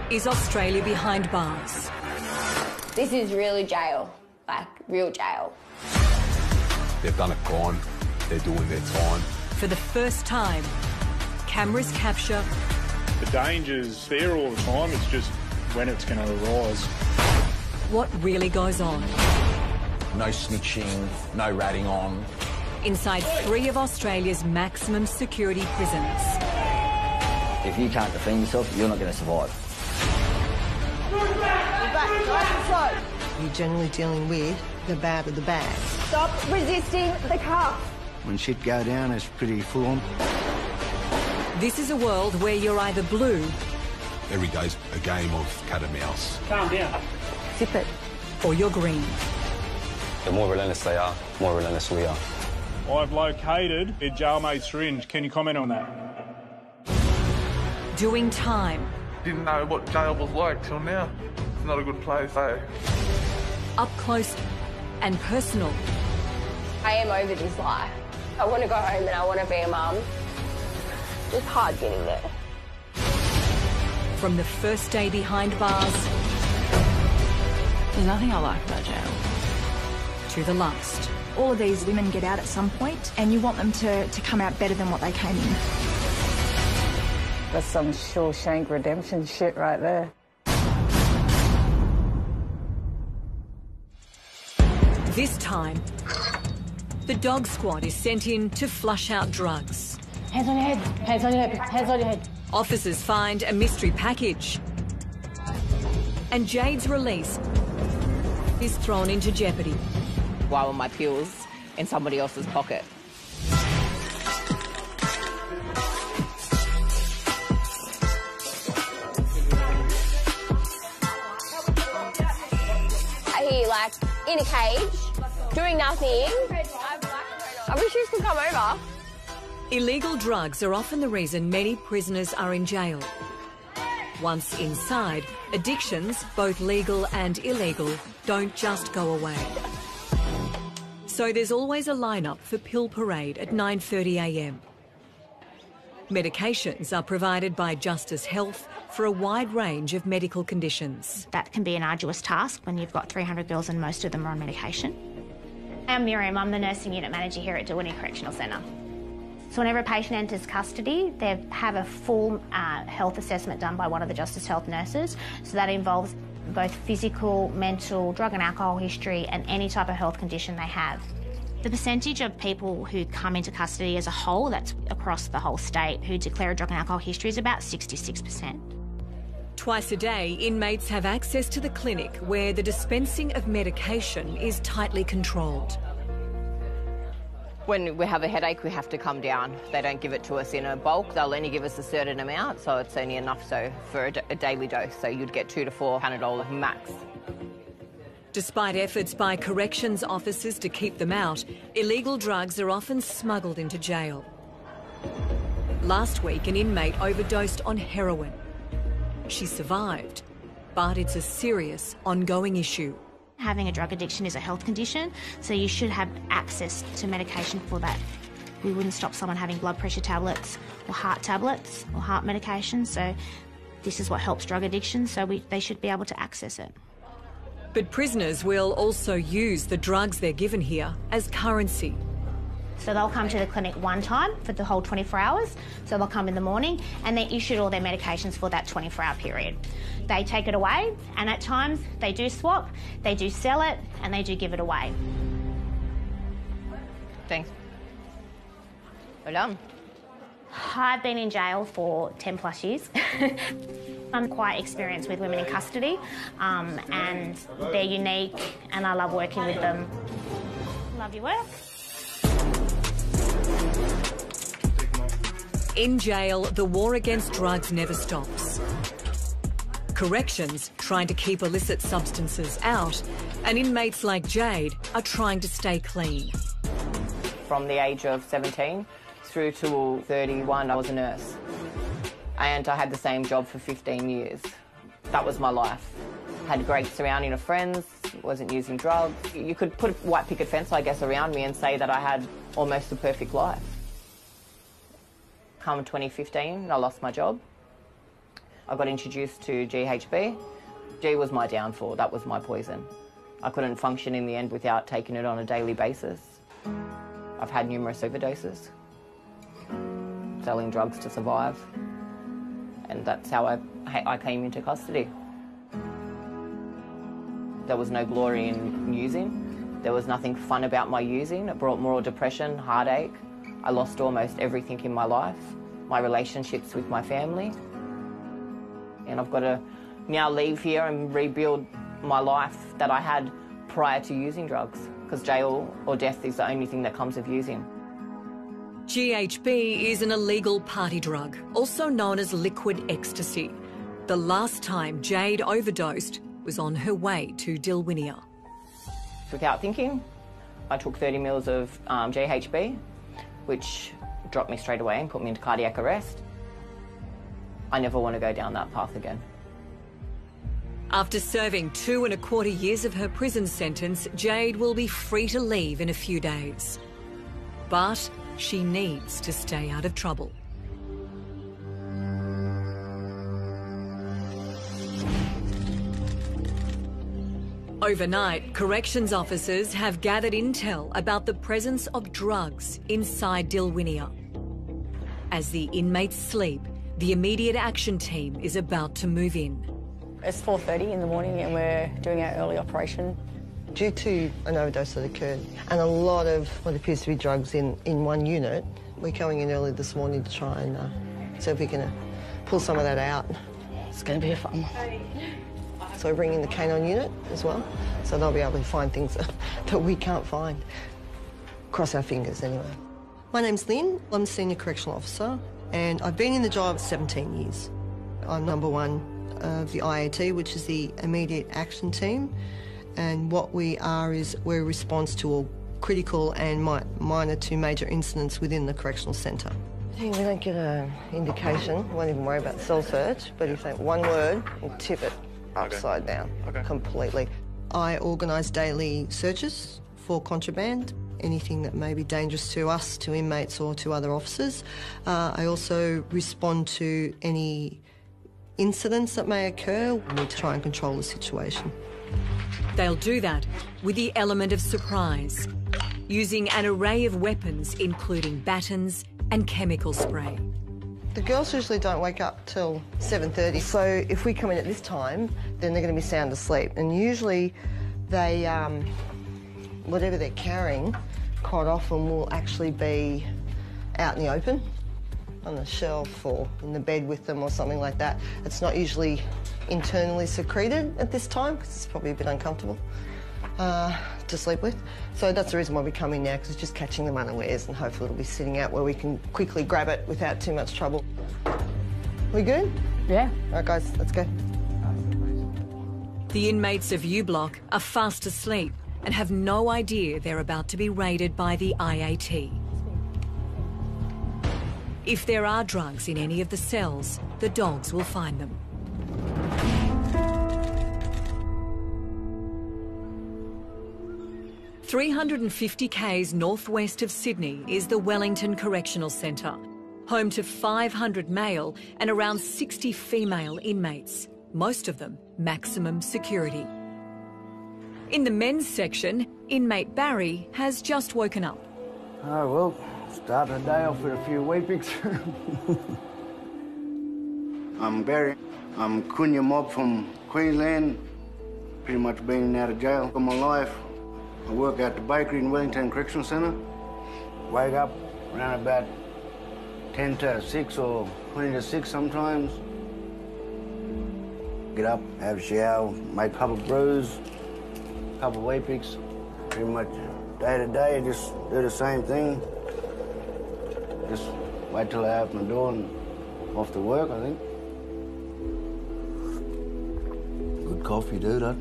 Is Australia behind bars? This is really jail, like real jail. They've done a crime. They're doing their time. For the first time, cameras capture... The danger's there all the time, it's just when it's going to arise. What really goes on. No snitching, no ratting on. Inside 3 of Australia's maximum security prisons. If you can't defend yourself, you're not going to survive. You're generally dealing with the bad of the bad. Stop resisting the cuffs. When shit go down, it's pretty full on. This is a world where you're either blue... Every day's a game of cat and mouse. Calm down. Zip it. ...or you're green. The more relentless they are, the more relentless we are. I've located a jailmate syringe. Can you comment on that? Doing time. Didn't know what jail was like till now. It's not a good place, eh? Up close and personal. I am over this life. I want to go home and I want to be a mum. It's hard getting there. From the first day behind bars... There's nothing I like about jail. ...to the last. All of these women get out at some point and you want them to come out better than what they came in. That's some Shawshank Redemption shit right there. This time, the dog squad is sent in to flush out drugs. Hands on your head. Hands on your head. Hands on your head. Officers find a mystery package. And Jade's release is thrown into jeopardy. Why were my pills in somebody else's pocket? Like, in a cage, doing nothing. I wish you could come over. Illegal drugs are often the reason many prisoners are in jail. Once inside, addictions, both legal and illegal, don't just go away. So there's always a lineup for pill parade at 9:30 a.m. Medications are provided by Justice Health for a wide range of medical conditions. That can be an arduous task when you've got 300 girls and most of them are on medication. I'm Miriam, I'm the nursing unit manager here at Dewani Correctional Centre. So whenever a patient enters custody, they have a full health assessment done by one of the Justice Health nurses. So that involves both physical, mental, drug and alcohol history and any type of health condition they have. The percentage of people who come into custody as a whole, that's across the whole state, who declare a drug and alcohol history is about 66%. Twice a day, inmates have access to the clinic where the dispensing of medication is tightly controlled. When we have a headache, we have to come down. They don't give it to us in a bulk. They'll only give us a certain amount, so it's only enough for a daily dose. So you'd get 2 to 4 Panadol max. Despite efforts by corrections officers to keep them out, illegal drugs are often smuggled into jail. Last week, an inmate overdosed on heroin. She survived, but it's a serious, ongoing issue. Having a drug addiction is a health condition, so you should have access to medication for that. We wouldn't stop someone having blood pressure tablets or heart medication, so this is what helps drug addiction, so they should be able to access it. But prisoners will also use the drugs they're given here as currency. So they'll come to the clinic one time for the whole 24 hours. So they'll come in the morning and they're issued all their medications for that 24-hour period. They take it away and at times they do swap, they do sell it and they do give it away. Thanks. Well done. I've been in jail for 10 plus years. I'm quite experienced with women in custody and they're unique and I love working with them. Love your work. In jail, the war against drugs never stops. Corrections trying to keep illicit substances out, and inmates like Jade are trying to stay clean. From the age of 17 through to 31, I was a nurse. And I had the same job for 15 years. That was my life. Had a great surrounding of friends, wasn't using drugs. You could put a white picket fence, I guess, around me and say that I had almost a perfect life. Come 2015, I lost my job. I got introduced to GHB. G was my downfall, that was my poison. I couldn't function in the end without taking it on a daily basis. I've had numerous overdoses, selling drugs to survive, and that's how I came into custody. There was no glory in using. There was nothing fun about my using. It brought more depression, heartache. I lost almost everything in my life, my relationships with my family. And I've got to now leave here and rebuild my life that I had prior to using drugs, because jail or death is the only thing that comes of using. GHB is an illegal party drug, also known as liquid ecstasy. The last time Jade overdosed was on her way to Dilwinia. Without thinking, I took 30 mils of GHB, which dropped me straight away and put me into cardiac arrest. I never want to go down that path again. After serving 2¼ years of her prison sentence, Jade will be free to leave in a few days. But she needs to stay out of trouble. Overnight, corrections officers have gathered intel about the presence of drugs inside Dilwinia. As the inmates sleep, the immediate action team is about to move in. It's 4:30 in the morning and we're doing our early operation. Due to an overdose that occurred and a lot of what appears to be drugs in one unit, we're going in early this morning to try and see if we can pull some of that out. It's going to be fun. So we're bringing the canine unit as well, so they'll be able to find things that we can't find. Cross our fingers anyway. My name's Lynn, I'm a Senior Correctional Officer and I've been in the job 17 years. I'm number 1 of the IAT, which is the Immediate Action Team, and what we are is we're a response to all critical and minor to major incidents within the correctional centre. We don't get an indication, we won't even worry about the cell search, but if they one word, we'll tip it upside down completely. I organise daily searches for contraband, anything that may be dangerous to us, to inmates or to other officers. I also respond to any incidents that may occur. We need to try and control the situation. They'll do that with the element of surprise, using an array of weapons including batons and chemical spray. The girls usually don't wake up till 7:30, so if we come in at this time, then they're going to be sound asleep. And usually they, whatever they're carrying, quite often will actually be out in the open, on the shelf or in the bed with them or something like that. It's not usually internally secreted at this time because it's probably a bit uncomfortable to sleep with. So that's the reason why we come in now, because it's just catching them unawares and hopefully it'll be sitting out where we can quickly grab it without too much trouble. We good? Yeah. All right, guys, let's go. The inmates of U Block are fast asleep and have no idea they're about to be raided by the IAT. If there are drugs in any of the cells, the dogs will find them. "350 k's northwest of Sydney is the Wellington Correctional Centre, home to 500 male and around 60 female inmates, most of them maximum security. In the men's section, inmate Barry has just woken up. Oh, well, starting the day off with a few weepings. I'm Barry. I'm Kunya mob from Queensland. Pretty much been in and out of jail for my life. I work at the bakery in Wellington Correctional Centre. Wake up around about 10 to 6 or 20 to 6 sometimes. Get up, have a shower, make a couple of brews, a couple of weepings. Pretty much day to day, just do the same thing. Just wait till I open the door and off to work, I think. Good coffee, dude. I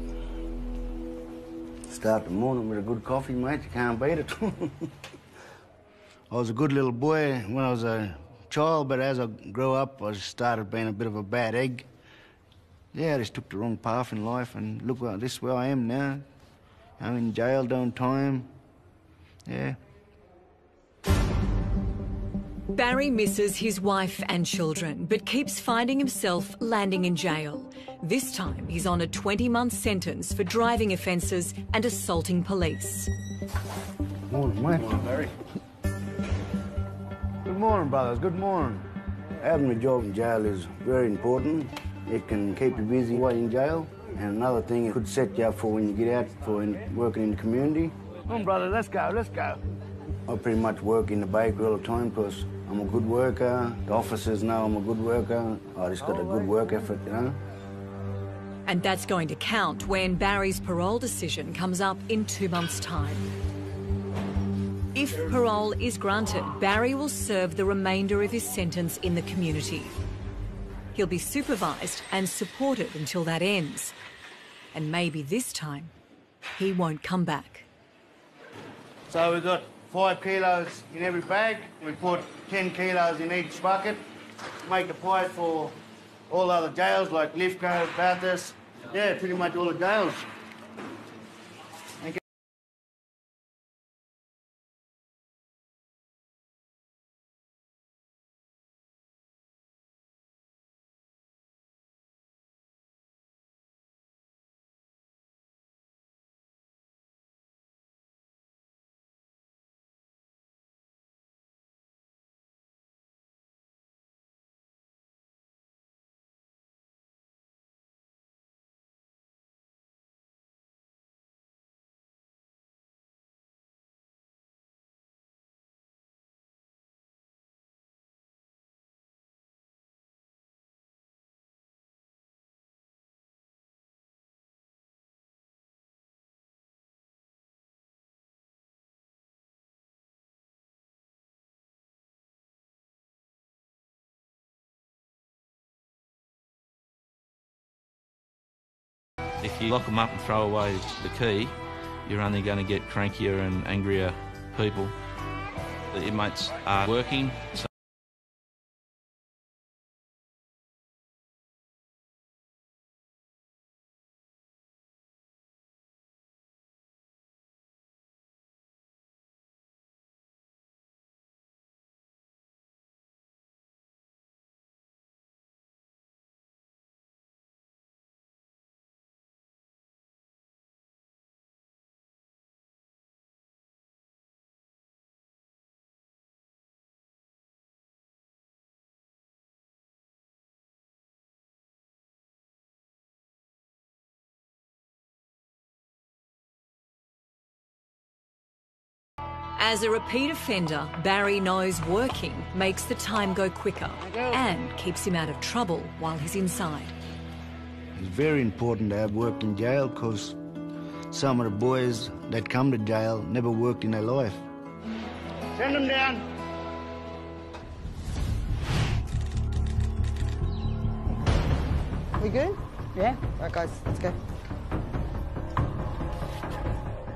start the morning with a good coffee, mate. You can't beat it. I was a good little boy when I was a child, but as I grew up, I started being a bit of a bad egg. Yeah, I just took the wrong path in life, and look, this is where I am now. I'm in jail doing time. Yeah. Barry misses his wife and children, but keeps finding himself landing in jail. This time, he's on a 20-month sentence for driving offences and assaulting police. Morning, mate. Morning, Barry. Good morning, brothers. Good morning. Having a job in jail is very important. It can keep you busy while in jail. And another thing, it could set you up for when you get out for working in the community. Come on, brother, let's go, let's go. I pretty much work in the bakery all the time because I'm a good worker. The officers know I'm a good worker. I just got a good work ethic, you know. And that's going to count when Barry's parole decision comes up in 2 months' time. If parole is granted, Barry will serve the remainder of his sentence in the community. He'll be supervised and supported until that ends. And maybe this time, he won't come back. So we've got 5 kilos in every bag. We put 10 kilos in each bucket. Make the pie for all other jails like Lithgow, Bathurst. Yeah, pretty much all the jails. Thank you. If you lock them up and throw away the key, you're only going to get crankier and angrier people. The inmates are working. So As a repeat offender, Barry knows working makes the time go quicker and keeps him out of trouble while he's inside. It's very important to have work in jail because some of the boys that come to jail never worked in their life. Send them down. We good? Yeah. All right, guys, let's go.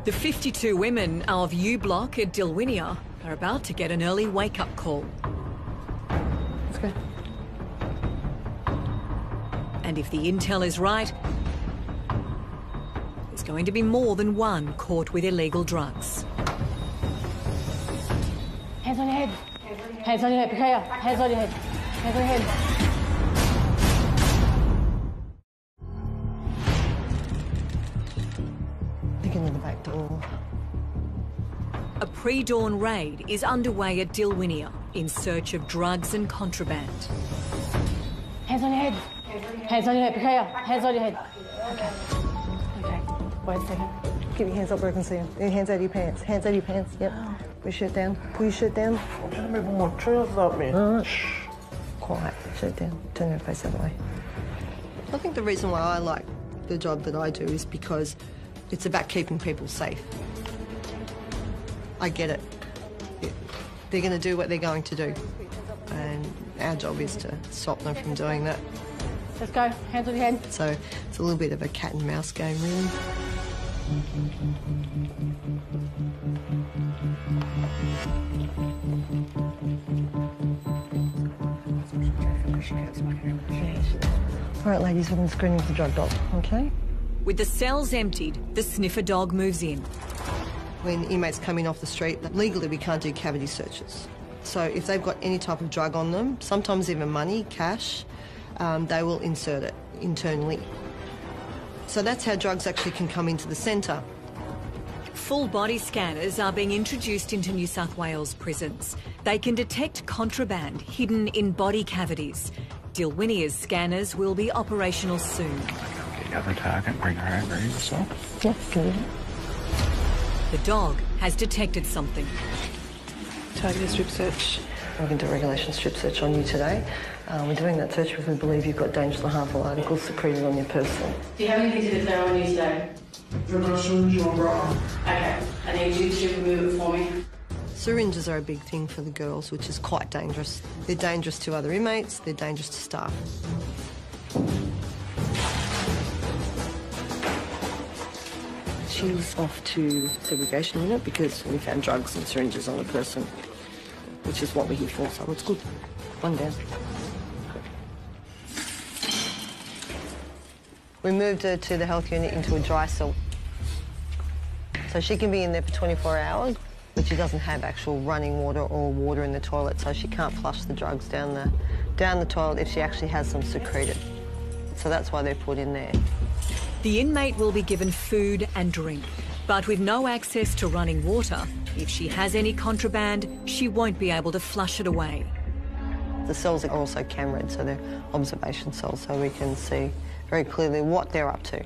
The 52 women of U Block at Dilwinia are about to get an early wake-up call. Let's go. And if the intel is right, there's going to be more than one caught with illegal drugs. Hands on your head. Hands on your head. Prepare. Hands on your head. Hands on your head. In the back door. A pre-dawn raid is underway at Dilwinia in search of drugs and contraband. Hands on your head. Hands on your head. Prepare. Hands on your head. Okay. Okay. Wait a second. Keep your hands up where I can see them. Your hands out of your pants. Hands out of your pants. Yep. Put your shirt down. Pull your shirt down. I'm trying to move my trousers up, man. Shh. Quiet. Shirt down. Turn your face that way. I think the reason why I like the job that I do is because it's about keeping people safe. I get it. They're going to do what they're going to do. And our job is to stop them from doing that. Let's go. Hands on your head. So it's a little bit of a cat and mouse game, really. All right, ladies, we're going to screen with the drug dog, okay? With the cells emptied, the sniffer dog moves in. When inmates come in off the street, legally we can't do cavity searches. So if they've got any type of drug on them, sometimes even money, cash, they will insert it internally. So that's how drugs actually can come into the centre. Full body scanners are being introduced into New South Wales prisons. They can detect contraband hidden in body cavities. Dilwinia's scanners will be operational soon. Get the other target and bring her over here, so. Yeah, can you? The dog has detected something. Targeted strip search. We're going to do a regulation strip search on you today. We're doing that search because we believe you've got dangerously harmful articles secreted on your person. Do you have anything to declare on you today? I've got a syringe in my bra. Okay, I need you to remove it for me. Syringes are a big thing for the girls, which is quite dangerous. They're dangerous to other inmates, they're dangerous to staff. She's off to segregation unit because we found drugs and syringes on the person, which is what we're here for, so it's good. One down. We moved her to the health unit into a dry cell. So she can be in there for 24 hours, but she doesn't have actual running water or water in the toilet, so she can't flush the drugs down the toilet if she actually has them secreted. So that's why they're put in there. The inmate will be given food and drink, but with no access to running water, if she has any contraband, she won't be able to flush it away. The cells are also cameraed, so they're observation cells, so we can see very clearly what they're up to.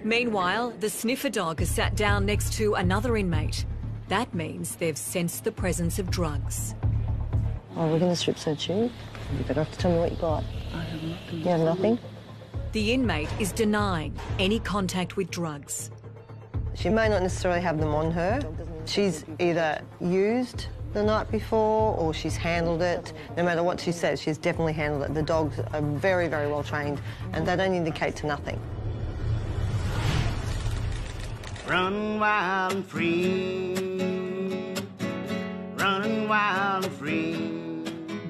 Meanwhile, the sniffer dog has sat down next to another inmate. That means they've sensed the presence of drugs. Oh, we're going to strip search you. You better have to tell me what you got. I have nothing. You have nothing? The inmate is denying any contact with drugs. She may not necessarily have them on her. She's either used the night before or she's handled it. No matter what she says, she's definitely handled it. The dogs are very, very well trained and they don't indicate to nothing. Run wild and free, running wild and free.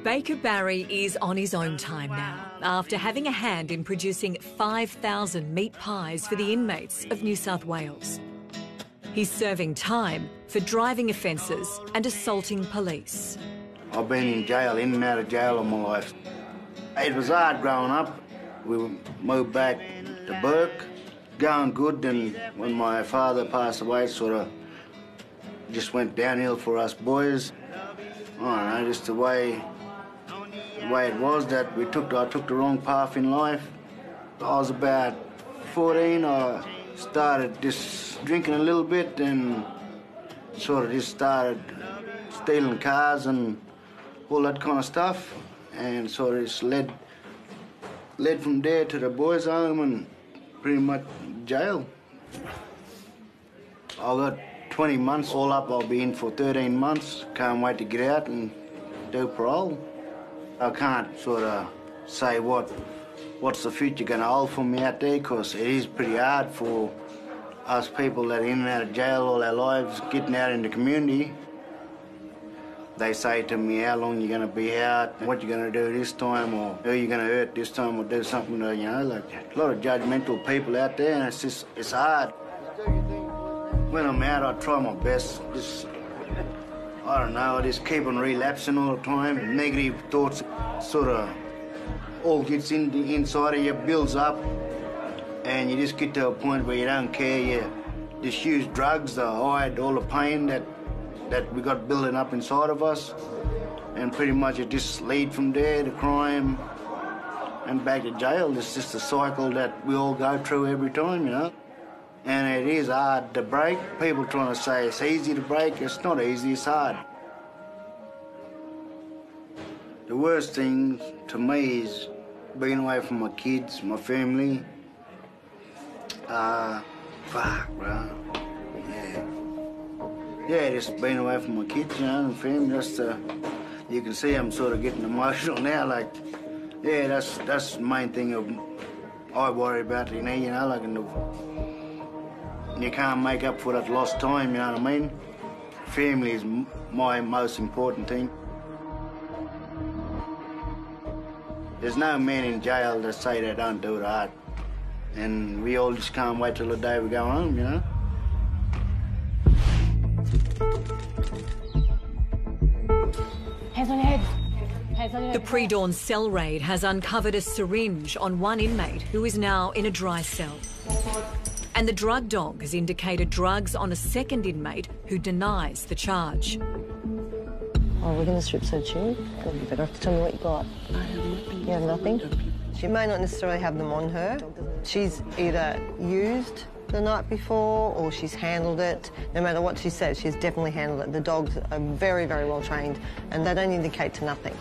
Baker Barry is on his own time now, after having a hand in producing 5,000 meat pies for the inmates of New South Wales. He's serving time for driving offences and assaulting police. I've been in jail, in and out of jail all my life. It was hard growing up. We moved back to Burke, going good, and when my father passed away, it sort of just went downhill for us boys. I don't know, just the way it was that I took the wrong path in life. I was about 14, I started just drinking a little bit and sort of just started stealing cars and all that kind of stuff, and sort of just led from there to the boys' home and pretty much jail. I got 20 months all up. I'll be in for 13 months. Can't wait to get out and do parole. I can't sort of say what's the future going to hold for me out there, because it is pretty hard for us people that are in and out of jail all our lives, getting out in the community. They say to me, how long you going to be out, what you going to do this time, or who you going to hurt this time, or do something, like a lot of judgmental people out there, and it's hard. When I'm out, I try my best. I don't know, I just keep on relapsing all the time. Negative thoughts sort of all gets in the inside of you, builds up, and you just get to a point where you don't care. You just use drugs to hide all the pain that we got building up inside of us, and pretty much it just lead from there to crime and back to jail. It's just a cycle that we all go through every time, And it is hard to break. People trying to say it's easy to break. It's not easy, it's hard. The worst thing to me is being away from my kids, my family. Fuck, bro. Yeah, just being away from my kids, and family. You can see I'm sort of getting emotional now. Yeah, that's the main thing I worry about, you can't make up for that lost time, you know what I mean? Family is my most important thing. There's no man in jail that say they don't do it hard. And we all just can't wait till the day we go home, Hands on your head. Hands on your head. The pre-dawn cell raid has uncovered a syringe on one inmate who is now in a dry cell. And the drug dog has indicated drugs on a second inmate who denies the charge. Oh, we're going to strip search you. You better have to tell me what you got. I have nothing. You have nothing? She may not necessarily have them on her. She's either used the night before or she's handled it. No matter what she says, she's definitely handled it. The dogs are very, very well trained and they don't indicate to nothing.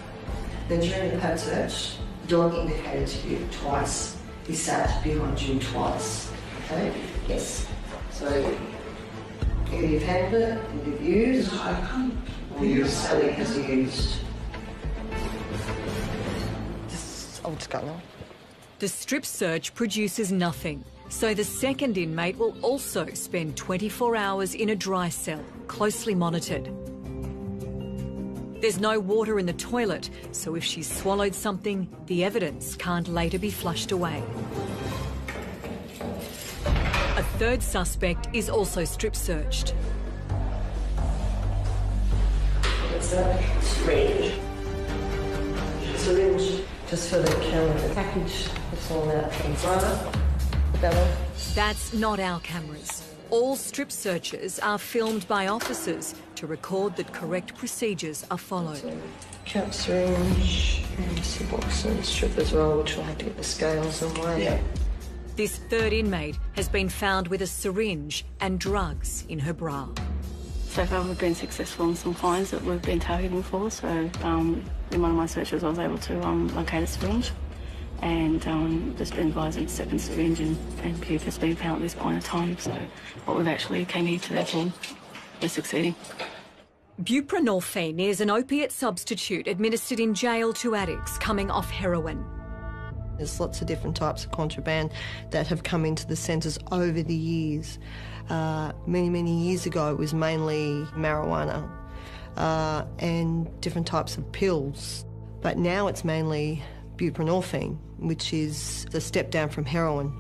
Then during the pad search, the dog indicated to you twice. He sat behind you twice. Okay? Yes. So either you've handled it, or you've used, or you're selling as used. I'll just go now. The strip search produces nothing, so the second inmate will also spend 24 hours in a dry cell, closely monitored. There's no water in the toilet, so if she's swallowed something, the evidence can't later be flushed away. A third suspect is also strip searched. What's that? Syringe. Syringe. Just for the camera package. It's all that from Zara. That's not our cameras. All strip searches are filmed by officers to record that correct procedures are followed. Cap syringe and Suboxone strip as well, which will have to get the scales and weigh. Yeah. This third inmate has been found with a syringe and drugs in her bra. So far we've been successful in some finds that we've been targeting for, so in one of my searches I was able to locate a syringe and just been advising second syringe and puke has been found at this point in time, so what we've actually came here to therefore we're succeeding. Buprenorphine is an opiate substitute administered in jail to addicts coming off heroin. There's lots of different types of contraband that have come into the centres over the years. Many, many years ago it was mainly marijuana and different types of pills. But now it's mainly buprenorphine, which is the step down from heroin.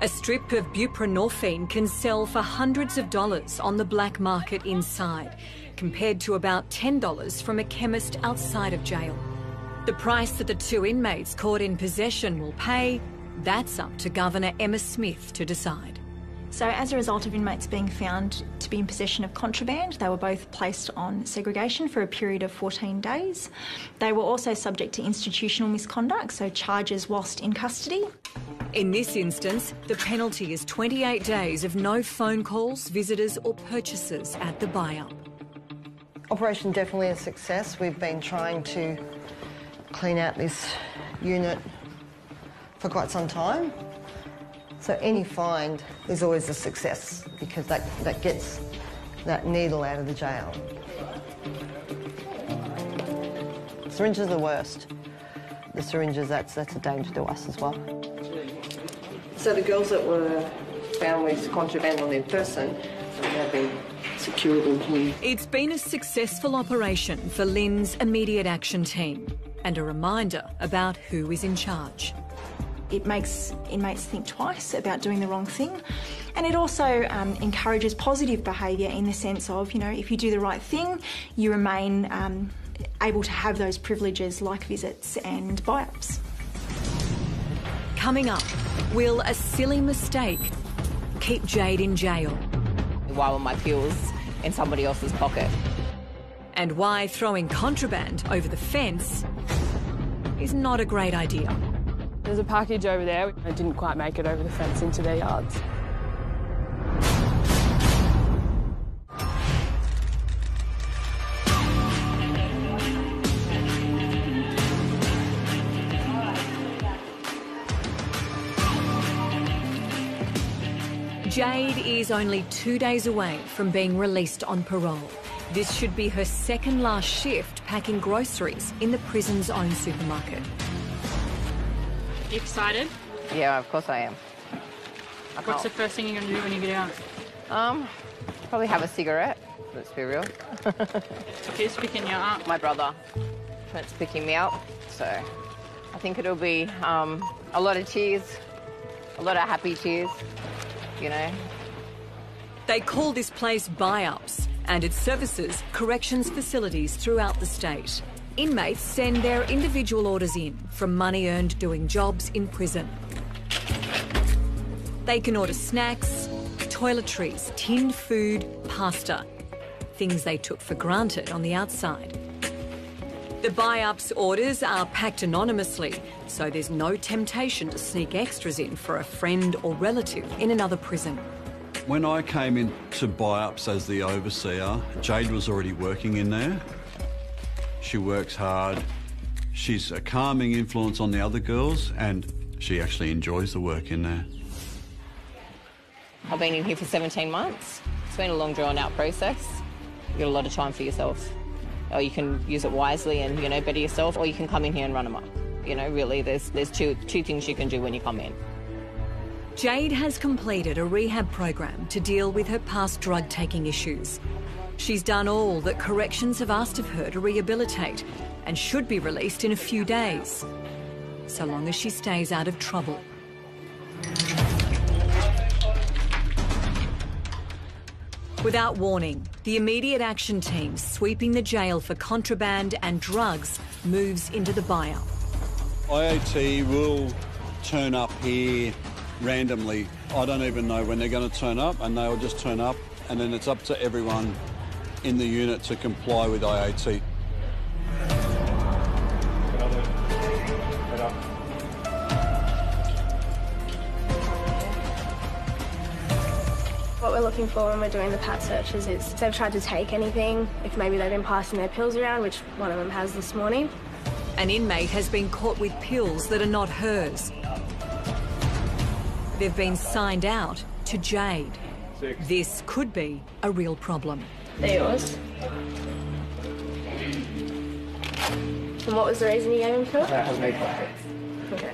A strip of buprenorphine can sell for hundreds of dollars on the black market inside, compared to about $10 from a chemist outside of jail. The price that the two inmates caught in possession will pay, that's up to Governor Emma Smith to decide. So as a result of inmates being found to be in possession of contraband, they were both placed on segregation for a period of 14 days. They were also subject to institutional misconduct, so charges whilst in custody. In this instance, the penalty is 28 days of no phone calls, visitors or purchases at the buy-up. Operation definitely a success. We've been trying to clean out this unit for quite some time. So any find is always a success because that gets that needle out of the jail. Syringes are the worst. The syringes, that's a danger to us as well. So the girls that were found with contraband on their person have been secured in here. It's been a successful operation for Lynn's immediate action team and a reminder about who is in charge. It makes inmates think twice about doing the wrong thing, and it also encourages positive behaviour in the sense of, if you do the right thing, you remain able to have those privileges like visits and buy-ups. Coming up, will a silly mistake keep Jade in jail? Why were my pills in somebody else's pocket? And why throwing contraband over the fence is not a great idea. There's a package over there. I didn't quite make it over the fence into their yards. Jade is only 2 days away from being released on parole. This should be her second last shift packing groceries in the prison's own supermarket. You excited? Yeah, of course I am. What's the first thing you're going to do when you get out? Probably have a cigarette, let's be real. Who's picking you up? My brother. Trent's picking me up, so I think it'll be a lot of cheers, a lot of happy cheers, They call this place buy-ups, and it services corrections facilities throughout the state. Inmates send their individual orders in from money earned doing jobs in prison. They can order snacks, toiletries, tinned food, pasta, things they took for granted on the outside. The buy-ups orders are packed anonymously, so there's no temptation to sneak extras in for a friend or relative in another prison. When I came in to buy-ups as the overseer, Jade was already working in there. She works hard. She's a calming influence on the other girls, and she actually enjoys the work in there. I've been in here for 17 months. It's been a long, drawn-out process. You've got a lot of time for yourself. Or you can use it wisely and, better yourself, or you can come in here and run amok. Really, there's two things you can do when you come in. Jade has completed a rehab program to deal with her past drug-taking issues. She's done all that corrections have asked of her to rehabilitate and should be released in a few days, so long as she stays out of trouble. Without warning, the immediate action team sweeping the jail for contraband and drugs moves into the buy-up. IAT will turn up here randomly. I don't even know when they're going to turn up, and they'll just turn up, and then it's up to everyone in the unit to comply with IAT. What we're looking for when we're doing the pat searches is if they've tried to take anything, if maybe they've been passing their pills around, which one of them has this morning. An inmate has been caught with pills that are not hers. They've been signed out to Jade. This could be a real problem. They're yours. And what was the reason you gave him pills? Okay.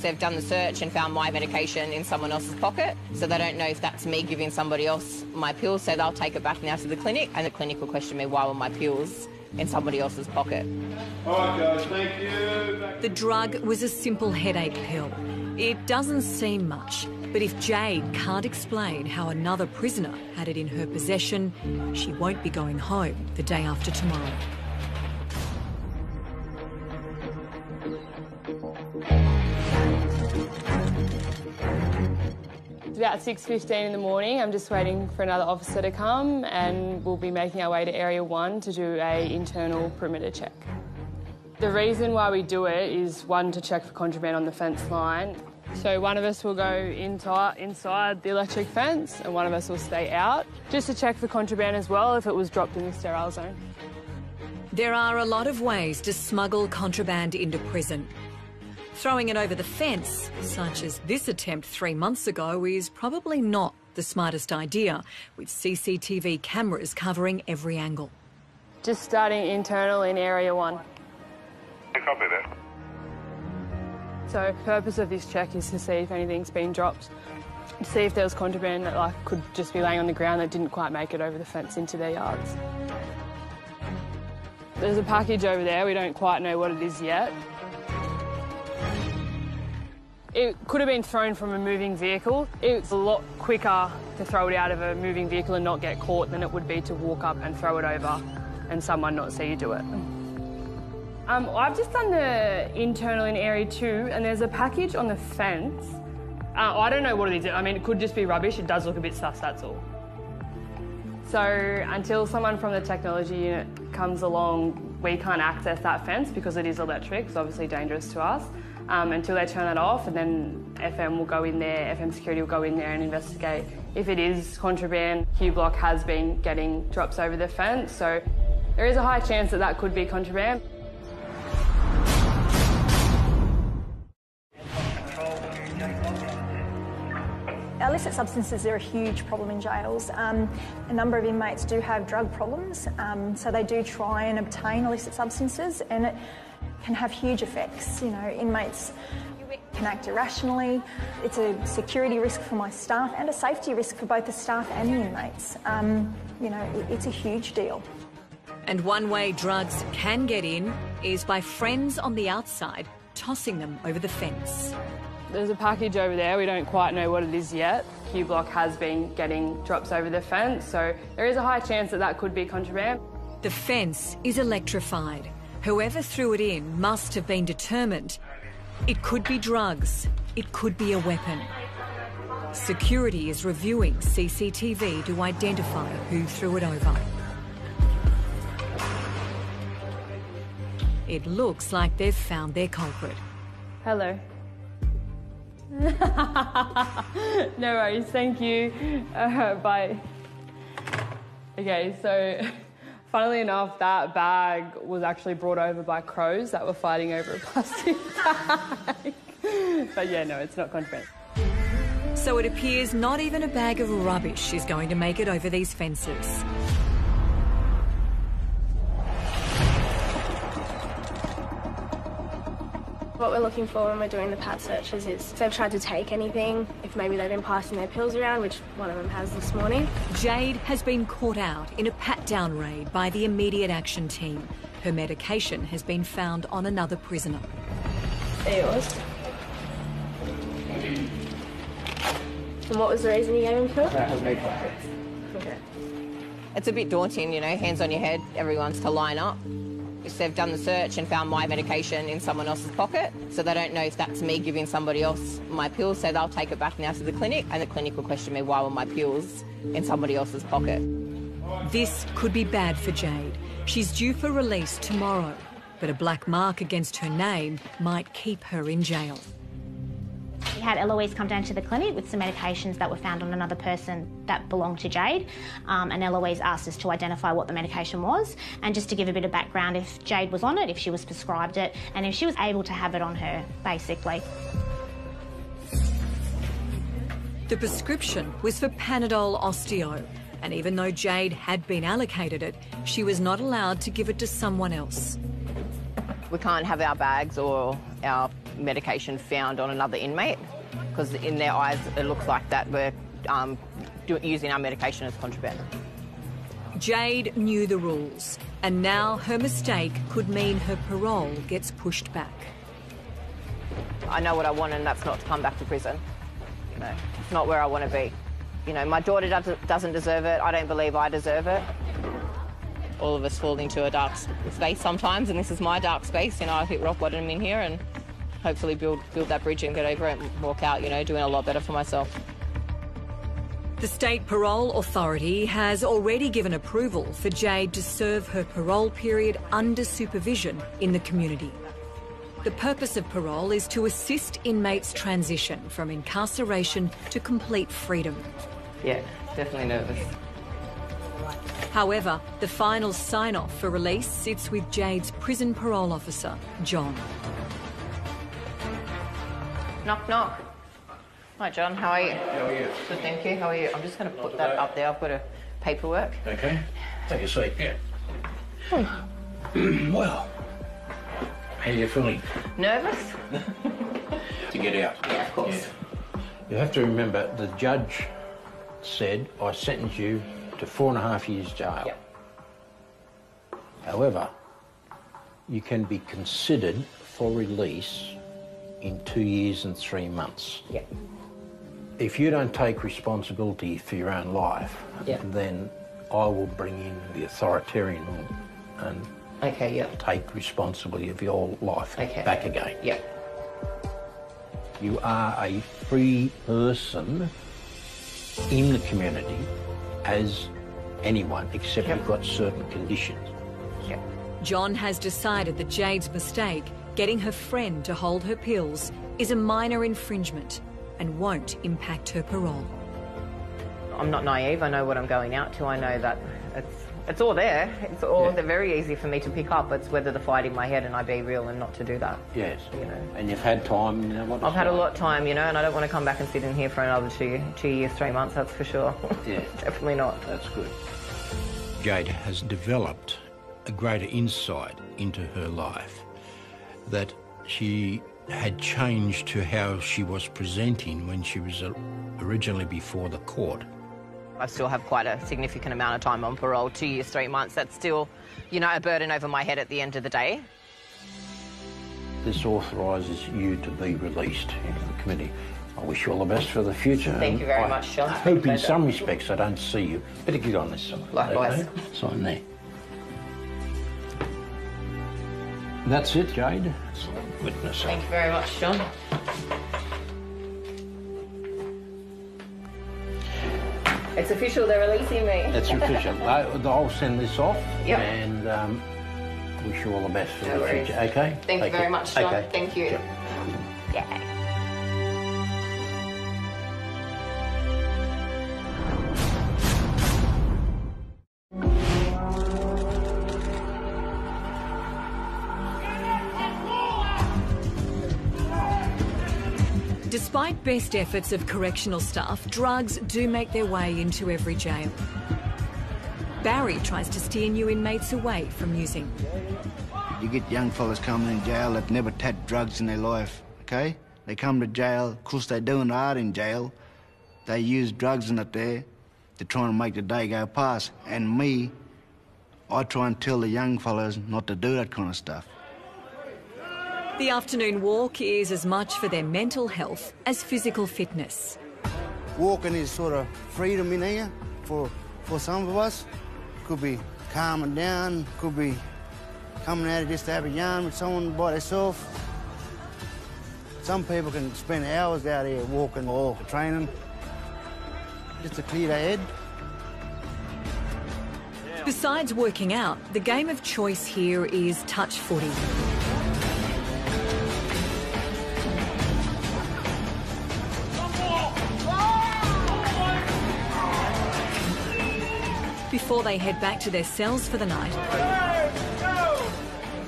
They've done the search and found my medication in someone else's pocket, so they don't know if that's me giving somebody else my pills, so they'll take it back now to the clinic, and the clinic will question me, why were my pills in somebody else's pocket? All right, guys, thank you. The drug was a simple headache pill. It doesn't seem much, but if Jade can't explain how another prisoner had it in her possession, she won't be going home the day after tomorrow. It's about 6:15 in the morning. I'm just waiting for another officer to come, and we'll be making our way to Area 1 to do an internal perimeter check. The reason why we do it is, one, to check for contraband on the fence line. So one of us will go inside the electric fence and one of us will stay out, just to check for contraband as well if it was dropped in the sterile zone. There are a lot of ways to smuggle contraband into prison. Throwing it over the fence, such as this attempt 3 months ago, is probably not the smartest idea, with CCTV cameras covering every angle. Just starting internal in Area 1. Copy that. So the purpose of this check is to see if anything's been dropped, to see if there was contraband that could just be laying on the ground that didn't quite make it over the fence into their yards. There's a package over there, we don't quite know what it is yet. It could have been thrown from a moving vehicle. It's a lot quicker to throw it out of a moving vehicle and not get caught than it would be to walk up and throw it over and someone not see you do it. I've just done the internal in Area 2 and there's a package on the fence. I don't know what it is. I mean, it could just be rubbish. It does look a bit sus, that's all. So until someone from the technology unit comes along, we can't access that fence because it is electric. It's obviously dangerous to us. Until they turn that off, and then FM will go in there, FM security will go in there and investigate. If it is contraband, Q Block has been getting drops over the fence, so there is a high chance that that could be contraband. Illicit substances are a huge problem in jails. A number of inmates do have drug problems, so they do try and obtain illicit substances, and it can have huge effects. You know, inmates can act irrationally. It's a security risk for my staff and a safety risk for both the staff and the inmates. You know, it's a huge deal. And one way drugs can get in is by friends on the outside tossing them over the fence. There's a package over there, we don't quite know what it is yet. Q Block has been getting drops over the fence, so there is a high chance that that could be contraband. The fence is electrified. Whoever threw it in must have been determined. It could be drugs. It could be a weapon. Security is reviewing CCTV to identify who threw it over. It looks like they've found their culprit. Hello. No worries, thank you. Bye. Okay, so funnily enough, that bag was actually brought over by crows that were fighting over a plastic bag. But yeah, no, it's not contraband. So it appears not even a bag of rubbish is going to make it over these fences. What we're looking for when we're doing the pat searches is if they've tried to take anything, if maybe they've been passing their pills around, which one of them has this morning. Jade has been caught out in a pat-down raid by the immediate action team. Her medication has been found on another prisoner. There it was. And what was the reason you gave him for? Okay. It's a bit daunting, you know, hands on your head, everyone's to line up. If they've done the search and found my medication in someone else's pocket, so they don't know if that's me giving somebody else my pills, so they'll take it back now to the clinic, and the clinic will question me why were my pills in somebody else's pocket. This could be bad for Jade. She's due for release tomorrow, but a black mark against her name might keep her in jail. We had Eloise come down to the clinic with some medications that were found on another person that belonged to Jade, and Eloise asked us to identify what the medication was, and just to give a bit of background, if Jade was on it, if she was prescribed it, and if she was able to have it on her, basically. The prescription was for Panadol Osteo, and even though Jade had been allocated it, she was not allowed to give it to someone else. We can't have our bags or our medication found on another inmate, because in their eyes it looks like that we're using our medication as contraband. Jade knew the rules, and now her mistake could mean her parole gets pushed back. I know what I want, and that's not to come back to prison. You know, it's not where I want to be. You know, my daughter doesn't deserve it. I don't believe I deserve it. All of us fall into a dark space sometimes, and this is my dark space. You know, I hit rock bottom in here, and hopefully build that bridge and get over it and walk out, you know, doing a lot better for myself. The State Parole Authority has already given approval for Jade to serve her parole period under supervision in the community. The purpose of parole is to assist inmates transition from incarceration to complete freedom. Yeah, definitely nervous. However, the final sign-off for release sits with Jade's prison parole officer, John. Knock, knock. Hi, John. How are you? How are you? Good, thank you. How are you? I'm just going to put that up there. I've got a paperwork. Okay. Take a seat. Yeah. Well, how are you feeling? Nervous? To get out? Yeah, of course. Yeah. You have to remember, the judge said, I sentence you to 4.5 years jail. Yep. However, you can be considered for release in 2 years and 3 months. Yep. If you don't take responsibility for your own life, then I will bring in the authoritarian rule and take responsibility of your life back again. Yep. You are a free person in the community as anyone, except you've got certain conditions. Yep. John has decided that Jade's mistake, getting her friend to hold her pills, is a minor infringement and won't impact her parole. I'm not naive. I know what I'm going out to. I know that it's all there. It's all they're very easy for me to pick up. It's whether the fight in my head and I be real and not to do that. Yes. You know. And you've had time. You know, I've had a lot of time, you know, and I don't want to come back and sit in here for another 2 years, 3 months. That's for sure. Yeah. Definitely not. That's good. Jade has developed a greater insight into her life, that she had changed to how she was presenting when she was originally before the court. I still have quite a significant amount of time on parole, 2 years, 3 months. That's still, you know, a burden over my head at the end of the day. This authorises you to be released into the committee. I wish you all the best for the future. Thank you very much, Sean. I hope in some respects I don't see you. Better get on this side. Likewise. Okay? Sign there. That's it, Jade. Witness. Thank you very much, John. It's official, they're releasing me. It's official. I'll send this off. Yep. And wish you all the best for No the worries. future. Okay? Thank you very much, John. Okay. Thank you. Sure. Yeah. Despite best efforts of correctional staff, drugs do make their way into every jail. Barry tries to steer new inmates away from using. You get young fellas coming in jail that never touched drugs in their life, okay? They come to jail, of course they're doing hard in jail. They use drugs in it there. They're trying to make the day go past. And me, I try and tell the young fellas not to do that kind of stuff. The afternoon walk is as much for their mental health as physical fitness. Walking is sort of freedom in here for some of us. Could be calming down, could be coming out just to have a yarn with someone by themselves. Some people can spend hours out here walking or training just to clear their head. Besides working out, the game of choice here is touch footy. Before they head back to their cells for the night,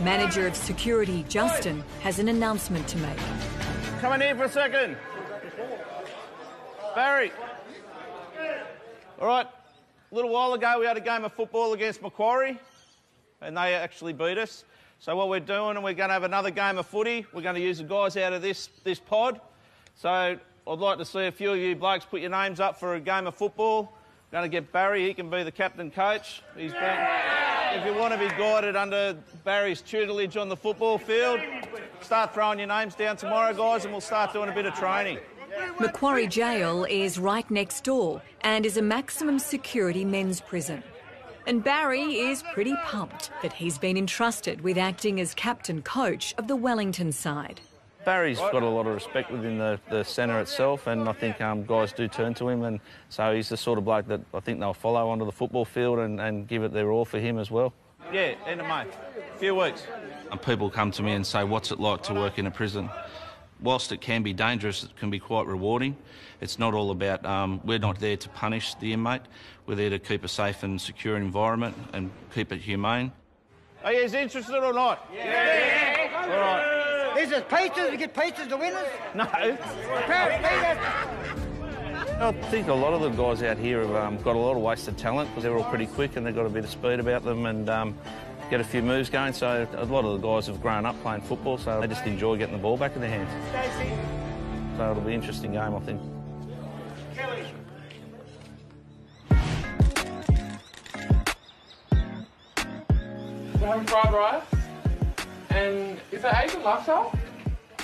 Manager of Security Justin has an announcement to make. Come in here for a second. Barry. All right, a little while ago we had a game of football against Macquarie and they actually beat us. So what we're doing, and we're going to have another game of footy. We're going to use the guys out of this pod. So I'd like to see a few of you blokes put your names up for a game of football. Going to get Barry, he can be the captain coach. He's been, if you want to be guided under Barry's tutelage on the football field, start throwing your names down tomorrow, guys, and we'll start doing a bit of training. Macquarie Jail is right next door and is a maximum security men's prison. And Barry is pretty pumped that he's been entrusted with acting as captain coach of the Wellington side. Barry's got a lot of respect within the centre itself, and I think guys do turn to him, and so he's the sort of bloke that I think they'll follow onto the football field and give it their all for him as well. Yeah, end of May. A few weeks. And people come to me and say, what's it like to work in a prison? Whilst it can be dangerous, it can be quite rewarding. It's not all about, we're not there to punish the inmate. We're there to keep a safe and secure environment and keep it humane. Are you interested or not? Yeah. All right. Is it pizzas? We get pizzas to winners? No. I think a lot of the guys out here have got a lot of wasted talent because they're all pretty quick and they've got a bit of speed about them and get a few moves going. So a lot of the guys have grown up playing football, so they just enjoy getting the ball back in their hands. So it'll be an interesting game, I think. We're having fried rice. And is that Asian lifestyle?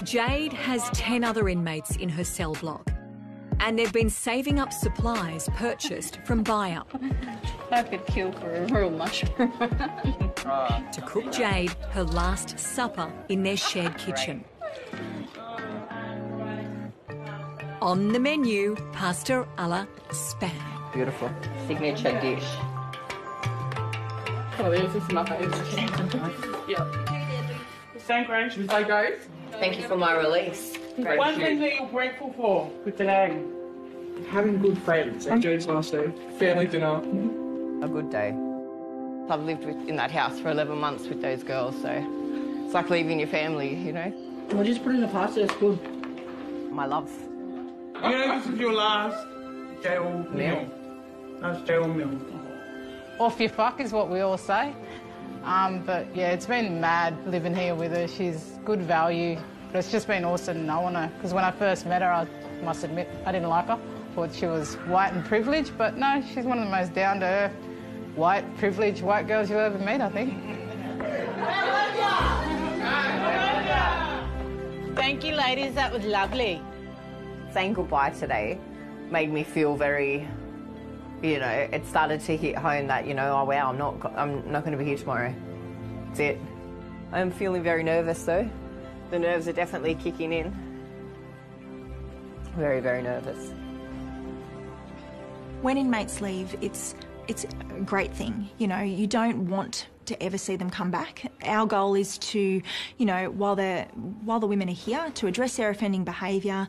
Jade has 10 other inmates in her cell block. And they've been saving up supplies purchased from buy-up. I could kill for a real mushroom. To cook Jade her last supper in their shared kitchen. On the menu, pasta alla spam. Beautiful. Signature dish. Oh, this is my favourite. Yeah. Thank you, guys. Thank you for my release. One thing that you're grateful for with today? Having good friends. Jade's last day. Family dinner. A good day. I've lived in that house for 11 months with those girls, so it's like leaving your family, you know. We'll just put in the pasta, it's good. My love. You know, this is your last jail meal. Last jail meal. Off your fuck is what we all say. But yeah, it's been mad living here with her. She's good value, but it's just been awesome knowing her. Because when I first met her, I must admit, I didn't like her. Thought she was white and privileged, but no, she's one of the most down-to-earth, white, privileged white girls you'll ever meet, I think. Thank you, ladies. That was lovely. Saying goodbye today made me feel very, you know, it started to hit home that, you know, oh wow, I'm not going to be here tomorrow. That's it. I'm feeling very nervous though. The nerves are definitely kicking in. Very, very nervous. When inmates leave, it's a great thing. You know, you don't want to ever see them come back. Our goal is to, you know, while the women are here, to address their offending behaviour,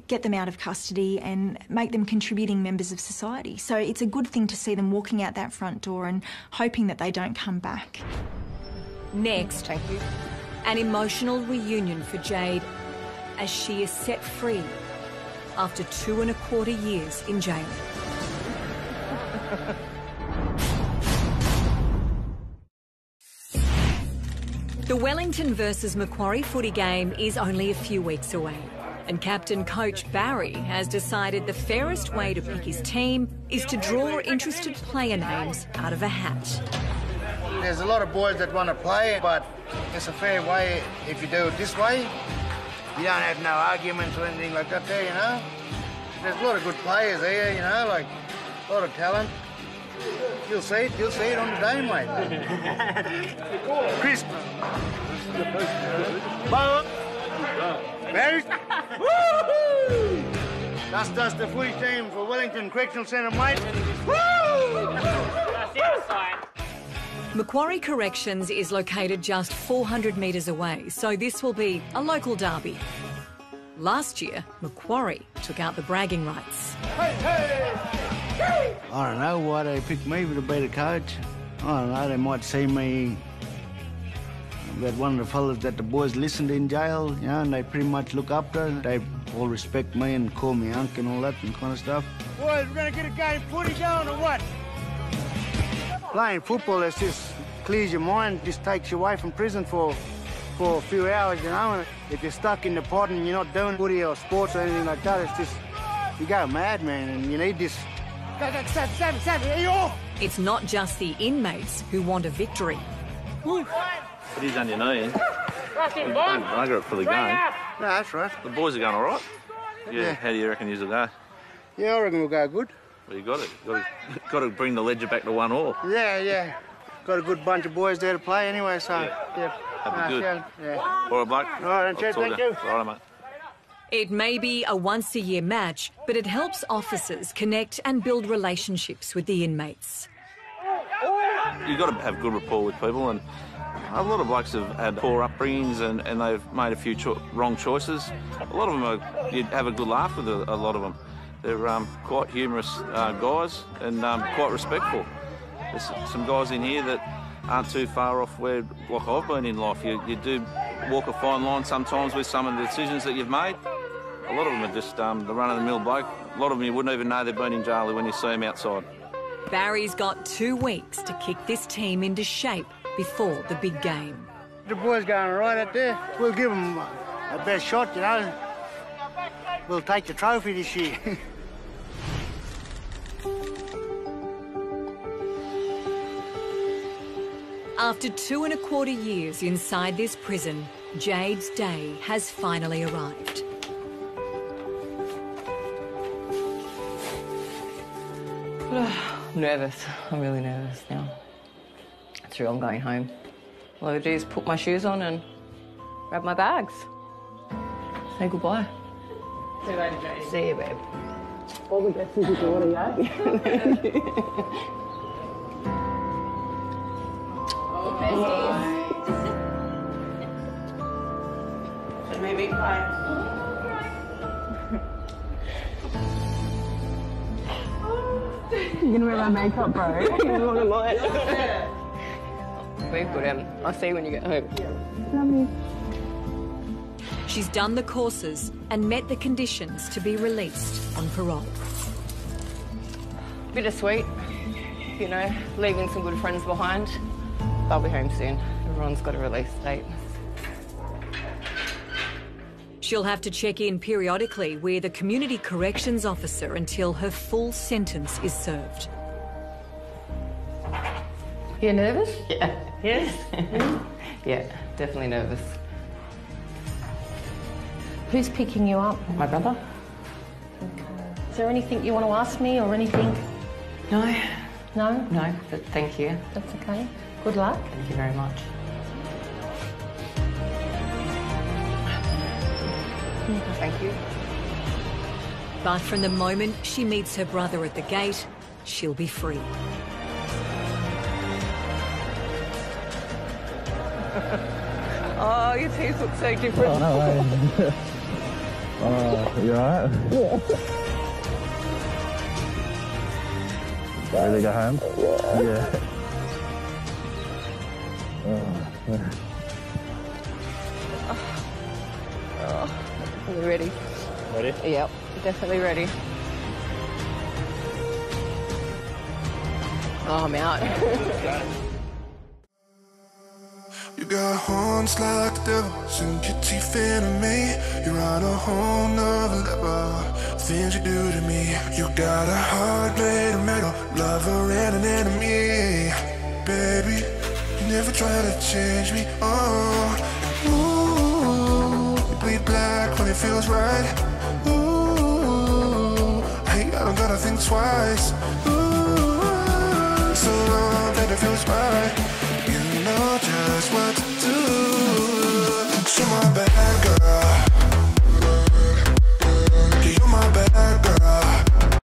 get them out of custody and make them contributing members of society. So it's a good thing to see them walking out that front door and hoping that they don't come back. Next, thank you. An emotional reunion for Jade as she is set free after 2¼ years in jail. The Wellington versus Macquarie footy game is only a few weeks away, and captain coach Barry has decided the fairest way to pick his team is to draw interested player names out of a hat. There's a lot of boys that want to play, but it's a fair way if you do it this way. You don't have no arguments or anything like that there, you know. There's a lot of good players here, you know, like a lot of talent. You'll see it on the day, mate. Chris. Bo. Barry. Woo! That's the footy team for Wellington Correctional Centre, mate. Woo! Macquarie Corrections is located just 400 metres away, so this will be a local derby. Last year, Macquarie took out the bragging rights. I don't know why they picked me to be the coach. I don't know, they might see me that one of the fellas that the boys listened in jail, you know, and they pretty much look up to. They all respect me and call me Unc and all that and kind of stuff. Boys, we're going to get a game footy going or what? Playing football, it just clears your mind, just takes you away from prison for a few hours, you know. And if you're stuck in the pod and you're not doing footy or sports or anything like that, it's just, you go mad, man, and you need this. It's not just the inmates who want a victory. It is on your knee. Don't bugger it for the game. No, that's right. The boys are going all right? Yeah. How do you reckon you'll go? Yeah, I reckon we'll go good. Well, you got it. Got to bring the ledger back to 1-1. Yeah. Got a good bunch of boys there to play anyway, so yeah. That'd be good. Yeah. All right, bloke. All right, cheers, thank you. All right, mate. It may be a once-a-year match, but it helps officers connect and build relationships with the inmates. You've got to have good rapport with people, and a lot of blokes have had poor upbringings and they've made a few wrong choices. A lot of them you'd have a good laugh with a lot of them. They're quite humorous guys and quite respectful. There's some guys in here that aren't too far off where, like I've been in life. You do walk a fine line sometimes with some of the decisions that you've made. A lot of them are just the run-of-the-mill bloke. A lot of them you wouldn't even know they've been in jail when you see them outside. Barry's got 2 weeks to kick this team into shape before the big game. The boys going all right out there. We'll give them a best shot, you know. We'll take the trophy this year. After 2¼ years inside this prison, Jade's day has finally arrived. I'm nervous. I'm really nervous now. Through, I'm going home. All I do is put my shoes on and grab my bags. Say goodbye. See you later, Jade. See you, babe. All the best with your daughter, yeah? So maybe cry. You're gonna wear my makeup, bro. What am I? Very good, I'll see you when you get home. Love you. She's done the courses and met the conditions to be released on parole. Bittersweet, you know, leaving some good friends behind. They'll be home soon. Everyone's got a release date. She'll have to check in periodically with a community corrections officer until her full sentence is served. You nervous? Yeah. Yes? Yeah, definitely nervous. Who's picking you up? My brother. Is there anything you want to ask me or anything? No. No? No, but thank you. That's okay. Good luck. Thank you very much. Thank you. But from the moment she meets her brother at the gate, she'll be free. Oh, your teeth look so different. Oh, you alright? Yeah. Ready to go home? Yeah. Are we ready? Ready? Yep, definitely ready. Oh, I'm out. You got horns like the devil, sink your teeth into me. You're on a whole nother level. Things you do to me. You got a heart made of metal, lover and an enemy. Baby, you never try to change me. Oh, ooh, you bleed black when it feels right. Ooh, hey, I don't gotta think twice. Ooh, so long that it feels right. You know just what to do. So my bad girl.